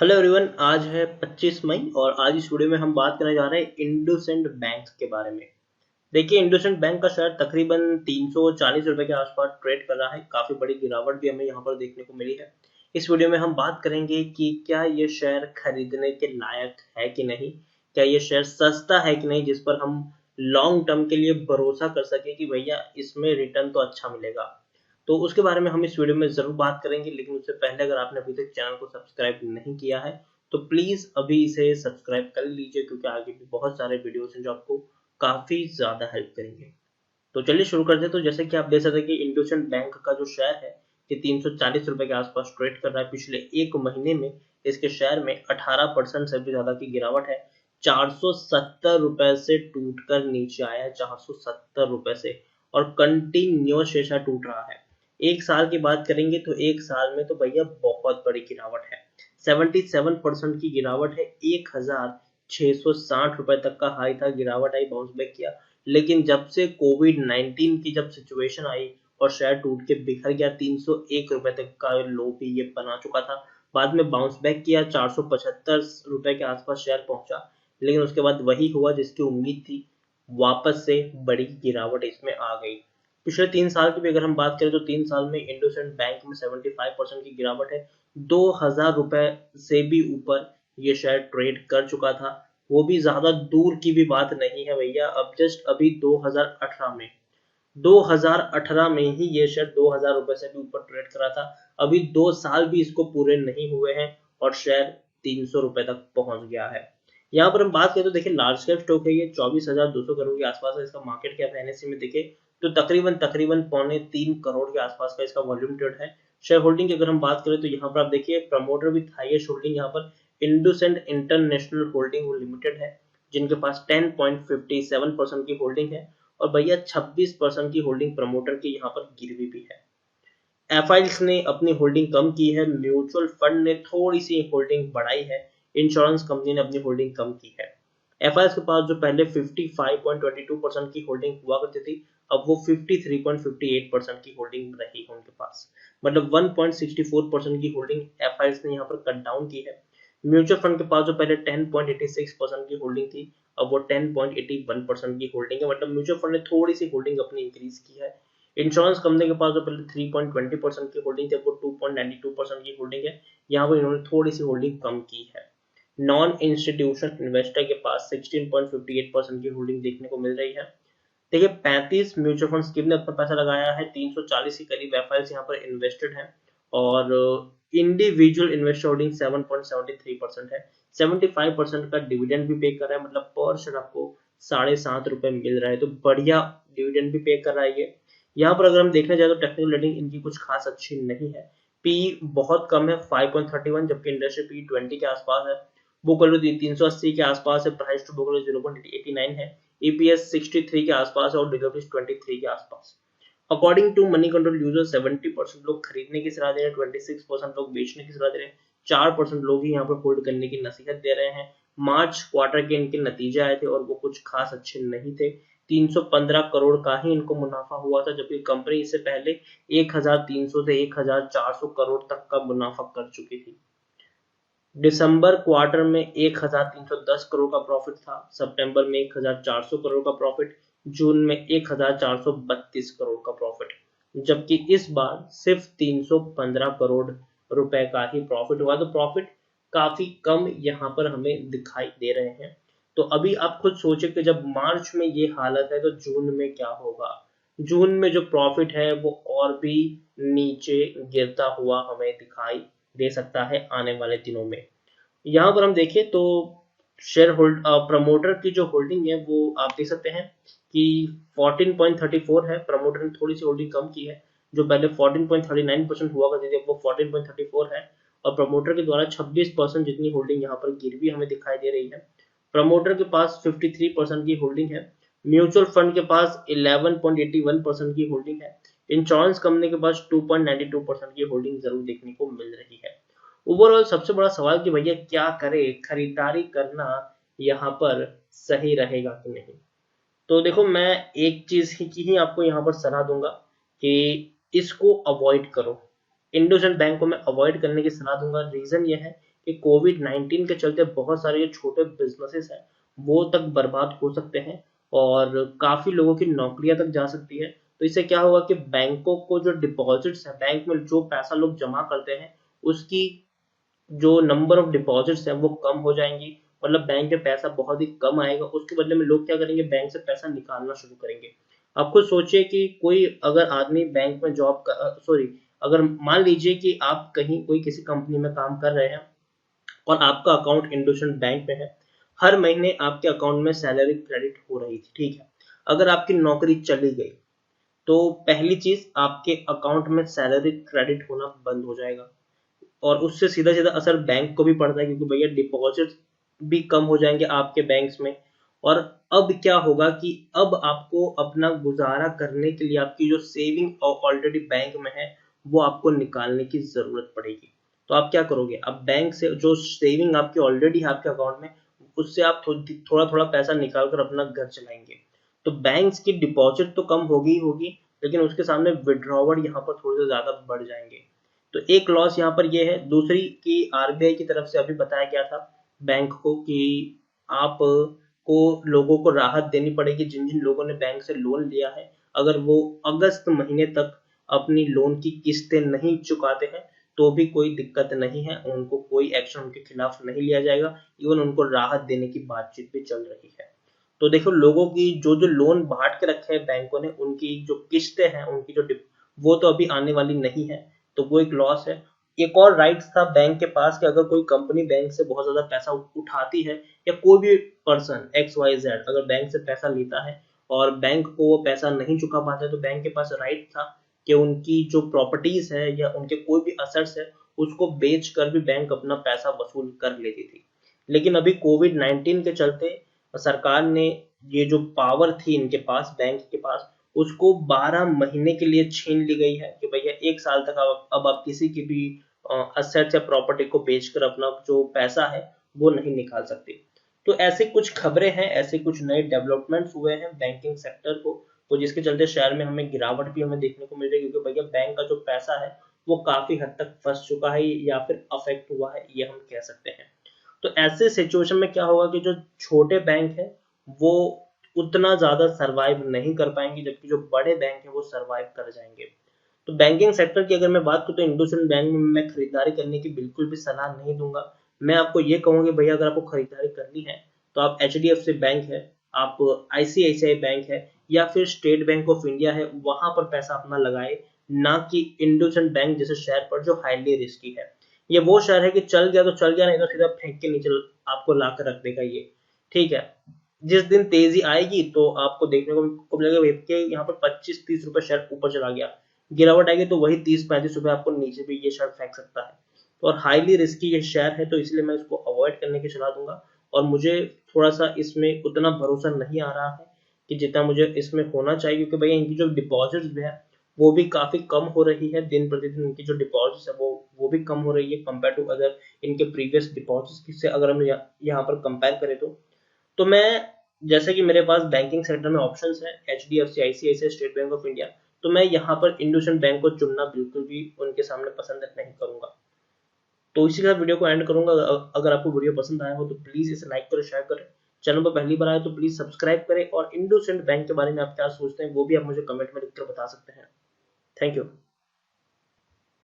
Hello everyone, आज है 25 मई और आज इस वीडियो में हम बात करने जा रहे हैं इंडसइंड बैंक के बारे में। देखिए, इंडसइंड बैंक का शेयर तकरीबन 340 रुपए के आसपास ट्रेड कर रहा है। काफी बड़ी गिरावट भी हमें यहाँ पर देखने को मिली है। इस वीडियो में हम बात करेंगे कि क्या ये शेयर खरीदने के लायक है कि नहीं, क्या ये शेयर सस्ता है कि नहीं, जिस पर हम लॉन्ग टर्म के लिए भरोसा कर सके कि भैया इसमें रिटर्न तो अच्छा मिलेगा। तो उसके बारे में हम इस वीडियो में जरूर बात करेंगे, लेकिन उससे पहले अगर आपने अभी तक चैनल को सब्सक्राइब नहीं किया है तो प्लीज अभी इसे सब्सक्राइब कर लीजिए, क्योंकि आगे भी बहुत सारे वीडियोस हैं जो आपको काफी ज्यादा हेल्प करेंगे। तो चलिए शुरू करते हैं। तो जैसे कि आप देख सकते हैं कि इंडसइंड बैंक का जो शेयर है ये 340 रुपए के आसपास ट्रेड कर रहा है। पिछले एक महीने में इसके शेयर में 18% से भी ज्यादा की गिरावट है। 470 रुपए से टूटकर नीचे आया है, 470 रुपए से, और कंटिन्यूअस शेषा टूट रहा है। एक साल की बात करेंगे तो एक साल में तो भैया बहुत बड़ी गिरावट है। 77% की गिरावट है। 1660 रुपए तक का हाई था, गिरावट आई, बाउंस बैक किया। लेकिन जब से कोविड-19 की जब सिचुएशन आई और शेयर टूट के बिखर गया, 301 रुपए तक का लो भी ये बना चुका था। बाद में बाउंस बैक किया, 475 रुपए के आसपास शेयर पहुंचा। लेकिन उसके बाद वही हुआ जिसकी उम्मीद थी, वापस से बड़ी गिरावट इसमें आ गई। पिछले 3 साल की भी अगर हम बात करें तो 3 साल में इंडसइंड बैंक में 75% की गिरावट है। 2000 रुपए से भी ऊपर ये शेयर ट्रेड कर चुका था। वो भी ज्यादा दूर की भी बात नहीं है भैया, अब जस्ट अभी 2018 में ही ये शेयर 2000 रुपए से भी ऊपर ट्रेड करा था। अभी 2 साल भी इसको पूरे नहीं हुए हैं और शेयर 300 रुपए तक पहुंच गया है। यहाँ पर हम बात करें तो देखिए, लार्ज कैप स्टॉक है ये, 24,200 करोड़ के आसपास है इसका मार्केट कैप। एनएससी में देखे तो तकरीबन तकरीबन 3.25 करोड़ के आसपास का इसका वॉल्यूम ट्रेड है। शेयर होल्डिंग की अगर हम बात करें तो यहाँ पर आप देखिए, प्रमोटर विथ हाईएस्ट होल्डिंग यहाँ पर इंडसइंड इंटरनेशनल होल्डिंग लिमिटेड है, जिनके पास 10.57% की होल्डिंग है। और भैया 26% की होल्डिंग प्रमोटर की यहाँ पर गिरवी भी है। एफआईएस ने अपनी होल्डिंग कम की है, म्यूचुअल फंड ने थोड़ी सी होल्डिंग बढ़ाई है, इंश्योरेंस कंपनी ने अपनी होल्डिंग कम की है। एफआईएस के पास जो पहले 55.22% की होल्डिंग हुआ करती थी, अब वो 53.58% की होल्डिंग रही है उनके पास। मतलब 1.64% की होल्डिंग एफआईएस ने यहाँ पर कट डाउन की है। म्यूचुअल फंड के पास जो पहले 10.86% की होल्डिंग थी, अब वो 10.81% की होल्डिंग है। मतलब म्यूचुअल फंड ने थोड़ी सी होल्डिंग अपनी इंक्रीज की है। इंश्योरेंस कंपनी के पास जो पहले 3.20% की होल्डिंग थी, वो 2.92% की होल्डिंग है। यहाँ पर इन्होंने थोड़ी सी होल्डिंग कम की है। नॉन इंस्टीट्यूशन इन्वेस्टर के पास 16.58% की होल्डिंग देखने को मिल रही है। देखिए, 35 म्यूचुअल फंड स्कीम ने अपना पैसा लगाया है, 340 के करीब एफआईआईस यहाँ पर इन्वेस्टेड है। और इंडिविजुअल इन्वेस्टर होल्डिंग 7.73% है। 75% का डिविडेंड भी पे कर रहा है, मतलब पर शेयर आपको 7.5 रुपए मिल रहा है, तो बढ़िया डिविडेंड भी पे कर रहा है ये। यहाँ पर अगर हम देखने जाए तो टेक्निकल रेटिंग इनकी कुछ खास अच्छी नहीं है। पी बहुत कम है, 5.31, जबकि इंडस्ट्री पी 20 के आसपास है। बुक वैल्यू 380 के आसपास है, प्राइस टू बुक वैल्यू 0.89 है। ईपीएस 63 के आसपास है और डिलीवरीज 23 के आसपास। According to Moneycontrol user, 70% लोग खरीदने की सलाह दे रहे हैं, 26% लोग बेचने की सलाह दे रहे हैं, 4% लोग ही यहाँ पर होल्ड करने की नसीहत दे रहे हैं। मार्च क्वार्टर के इनके नतीजे आए थे और वो कुछ खास अच्छे नहीं थे। 315 करोड़ का ही इनको मुनाफा हुआ था, जबकि कंपनी इससे पहले 1300 से 1400 करोड़ तक का मुनाफा कर चुकी थी। दिसंबर क्वार्टर में 1310 करोड़ का प्रॉफिट था, सितंबर में 1400 करोड़ का प्रॉफिट, जून में 1432 करोड़ का प्रॉफिट, जबकि इस बार सिर्फ 315 करोड़ रुपए का ही प्रॉफिट हुआ। तो प्रॉफिट काफी कम यहाँ पर हमें दिखाई दे रहे हैं। तो अभी आप खुद सोचे कि जब मार्च में ये हालत है तो जून में क्या होगा। जून में जो प्रॉफिट है वो और भी नीचे गिरता हुआ हमें दिखाई दे सकता है आने वाले दिनों में। यहाँ पर हम देखें तो शेयर होल्ड प्रमोटर की जो होल्डिंग है वो आप देख सकते हैं कि 14.34 है। प्रमोटर ने थोड़ी सी होल्डिंग कम की है, जो पहले 14.39% हुआ करती थी, वो 14.34 है। और प्रमोटर के द्वारा 26% जितनी होल्डिंग यहाँ पर गिरवी हमें दिखाई दे रही है। प्रमोटर के पास 53% की होल्डिंग है। म्यूचुअल फंड के पास 11.81% की होल्डिंग है। इंश्योरेंस कंपनी के पास 2.92% की होल्डिंग जरूर देखने को मिल रही है। ओवरऑल सबसे बड़ा सवाल कि भैया क्या करे, खरीदारी करना यहाँ पर सही रहेगा कि नहीं। तो देखो, मैं एक चीज की ही आपको यहाँ पर सलाह दूंगा कि इसको अवॉइड करो। इंडसइंड बैंक को मैं अवॉइड करने की सलाह दूंगा। रीजन ये है कि कोविड-19 के चलते बहुत सारे जो छोटे बिजनेसेस हैं वो तक बर्बाद हो सकते हैं और काफी लोगों की नौकरियां तक जा सकती है। तो इससे क्या होगा कि बैंकों को जो डिपॉजिट्स है, बैंक में जो पैसा लोग जमा करते हैं उसकी जो नंबर ऑफ डिपॉजिट्स हैं वो कम हो जाएंगी। मतलब बैंक में पैसा बहुत ही कम आएगा, उसके बदले में लोग क्या करेंगे, बैंक से पैसा निकालना शुरू करेंगे। आप खुद सोचिए कि कोई अगर आदमी बैंक में जॉब सॉरी, अगर मान लीजिए कि आप कहीं कोई किसी कंपनी में काम कर रहे हैं और आपका अकाउंट इंडोसिंड बैंक में है, हर महीने आपके अकाउंट में सैलरी क्रेडिट हो रही थी, ठीक है। अगर आपकी नौकरी चली गई तो पहली चीज आपके अकाउंट में सैलरी क्रेडिट होना बंद हो जाएगा और उससे सीधा सीधा असर बैंक को भी पड़ता है, क्योंकि भैया डिपॉजिट भी कम हो जाएंगे आपके बैंक्स में। और अब क्या होगा कि अब आपको अपना गुजारा करने के लिए आपकी जो सेविंग ऑलरेडी बैंक में है वो आपको निकालने की जरूरत पड़ेगी। तो आप क्या करोगे, अब बैंक से जो सेविंग आपकी ऑलरेडी है आपके अकाउंट में उससे आप थोड़ा थोड़ा पैसा निकाल कर अपना घर चलाएंगे। तो बैंक्स की डिपॉजिट तो कम होगी ही होगी, लेकिन उसके सामने विड्रॉवल यहाँ पर थोड़े से ज्यादा बढ़ जाएंगे। तो एक लॉस यहाँ पर ये है। दूसरी कि आरबीआई की तरफ से अभी बताया गया था बैंक को कि आप को लोगों को राहत देनी पड़ेगी, जिन जिन लोगों ने बैंक से लोन लिया है अगर वो अगस्त महीने तक अपनी लोन की किस्तें नहीं चुकाते हैं तो भी कोई दिक्कत नहीं है, उनको कोई एक्शन उनके खिलाफ नहीं लिया जाएगा। इवन उनको राहत देने की बातचीत भी चल रही है। तो देखो, लोगों की जो जो लोन बांट के रखे हैं बैंकों ने उनकी जो किस्तें हैं उनकी जो वो तो अभी आने वाली नहीं है, तो वो एक लॉस है। एक और राइट्स था बैंक के पास कि अगर कोई कंपनी बैंक से बहुत ज्यादा पैसा उठाती है या कोई भी पर्सन एक्स वाई जेड अगर बैंक से पैसा लेता है और बैंक को वो पैसा नहीं चुका पाता है तो बैंक के पास राइट था कि उनकी जो प्रॉपर्टीज है या उनके कोई भी असेट्स है उसको बेच कर भी बैंक अपना पैसा वसूल कर लेती थी। लेकिन अभी कोविड-19 के चलते सरकार ने ये जो पावर थी इनके पास, बैंक के पास, उसको 12 महीने के लिए छीन ली गई है कि भैया 1 साल तक अब आप किसी की भी असेट्स या प्रॉपर्टी को बेचकर अपना जो पैसा है वो नहीं निकाल सकते। तो ऐसे कुछ खबरें हैं, ऐसे कुछ नए डेवलपमेंट्स हुए हैं बैंकिंग सेक्टर को, तो जिसके चलते शहर में हमें गिरावट भी हमें देखने को मिल रही है, क्योंकि भैया बैंक का जो पैसा है वो काफी हद तक फंस चुका है या फिर अफेक्ट हुआ है, ये हम कह सकते हैं। तो ऐसे सिचुएशन में क्या होगा कि जो छोटे बैंक है वो उतना ज्यादा सरवाइव नहीं कर पाएंगे, जबकि जो बड़े बैंक है वो सरवाइव कर जाएंगे। तो बैंकिंग सेक्टर की अगर मैं बात करूँ तो इंडसइंड बैंक में मैं खरीदारी करने की बिल्कुल भी सलाह नहीं दूंगा। मैं आपको ये कहूंगा कि भैया अगर आपको खरीदारी करनी है तो आप एचडीएफसी बैंक है, आप आईसीआईसीआई बैंक है या फिर स्टेट बैंक ऑफ इंडिया है, वहां पर पैसा अपना लगाए, ना कि इंडसइंड बैंक जैसे शेयर पर जो हाईली रिस्की है। ये वो शेयर है कि चल गया तो चल गया, नहीं तो सीधा फेंक के नीचे आपको ला कर रख देगा ये, ठीक है। जिस दिन तेजी आएगी तो आपको देखने को मिलेगा कि यहाँ पर 25-30 रुपए शेयर ऊपर चला गया, गिरावट आएगी तो वही 30-35 रुपए आपको नीचे भी ये शेयर फेंक सकता है। तो और हाईली रिस्की ये शेयर है, तो इसलिए मैं इसको अवॉइड करने की सलाह दूंगा। और मुझे थोड़ा सा इसमें उतना भरोसा नहीं आ रहा है कि जितना मुझे इसमें होना चाहिए, क्योंकि भैया इनकी जो डिपॉजिट्स भी है वो भी काफी कम हो रही है, दिन प्रतिदिन इनकी जो डिपॉजिट्स है वो भी कम हो रही है कंपेयर टू अदर इनके प्रीवियस डिपॉजिट्स से अगर हम यहाँ पर कंपेयर करें तो मैं, जैसे कि मेरे पास बैंकिंग सेक्टर में ऑप्शंस है HDFC, ICICI, state bank of India, तो मैं यहाँ पर इंडसइंड बैंक को चुनना बिल्कुल भी उनके सामने पसंद नहीं करूंगा। तो इसी के साथ वीडियो को एंड करूंगा। अगर आपको वीडियो पसंद आया हो तो प्लीज इसे लाइक करें, शेयर करें, चैनल पर पहली बार आए तो प्लीज सब्सक्राइब करें, और इंडसइंड बैंक के बारे में आप क्या सोचते हैं वो भी आप मुझे कमेंट में लिखकर बता सकते हैं। Thank you.